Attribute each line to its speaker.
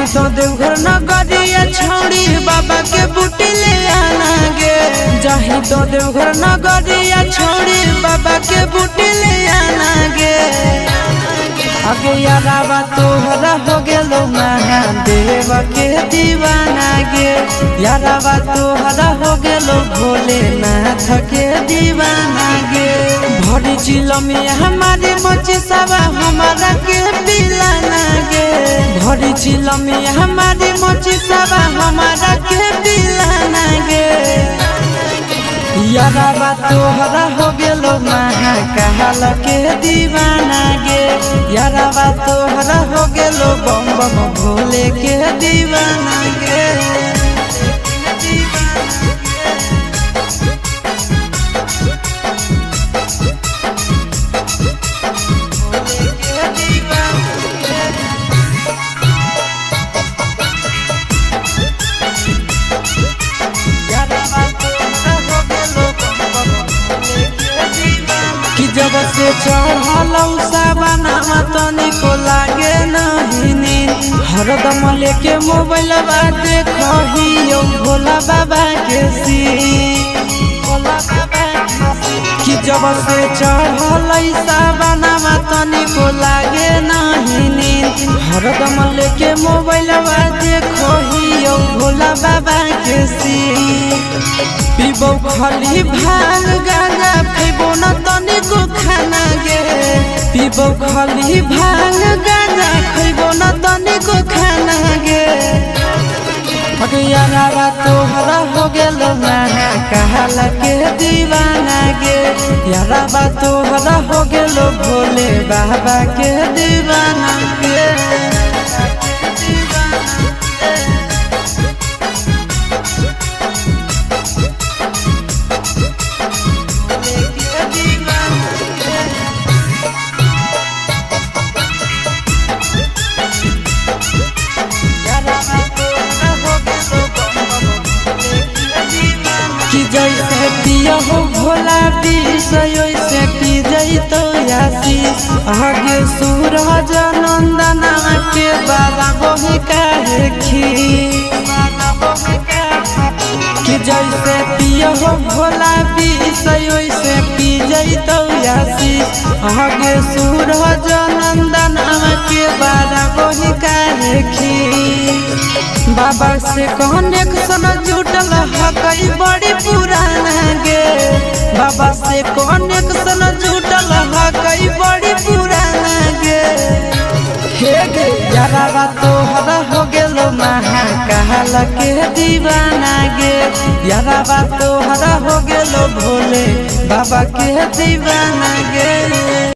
Speaker 1: चाहे तो देवघर नगरिया छौड़ी बाबा के बूटी ले आना गे। चाहे तो देवघर नगरिया छौड़ी बाबा के बूटी ले आना गे। आगे यारावा तोहरा हो गेलो महादेव के दीवाना गे। यारावा तोहरा हो गेलो भोलेनाथ के दीवाना गे। भरी जिलो में हमारे मची सवा हमारा के पिलाना गे। भरी जिलो में हमारे मची सवा हमारा के पिलाना गे। यारावा तोहरा हो गेलो महाकाल के दीवाना गे। यारावा तोहरा हो गेलो बम बम भोले के दीवाना गे। कि जब से चढ़लौ सावनवा तनिको लागे नहीं नींद। हरदम लेके मोबाइल देखहियो भोला बाबा के सीन। कि जब से चढ़लै सावनवा तनिको लागे नहीं नींद। हरदम लेके मोबाइल देखहियो भोला बाबा के सीन। पीबो खाली भांग गांजा खैबो न तनिको खाना गे। पीबो खाली भांग गांजा खैबो न तनिको खाना गे। यारावा तोहरा हो गेलो महाकाल के दीवाना गे। यारावा तोहरा हो गेलो भोले बाबा के दीवाना गे। जैसे पिया हो भोला विष वैसे पी जैतो आशीष। आगे सूरज नंदना के बाबा बही काहे खीर। कि जैसे पिया हो भोला विष वैसे पी जैतो आशीष। आगे सूरज नंदना के बाबा बही काहे खीर। बाबा से कनेक्शन जुटल हकई बड़ी पुराना गे। बाबा से कनेक्शन जुटल हकई बड़ी पुराना गे। हे गे यारावा तोहरा हो गेलो महाकाल के दीवाना गे। यारावा तोहरा हो गेलो भोले बाबा के दीवाना गे।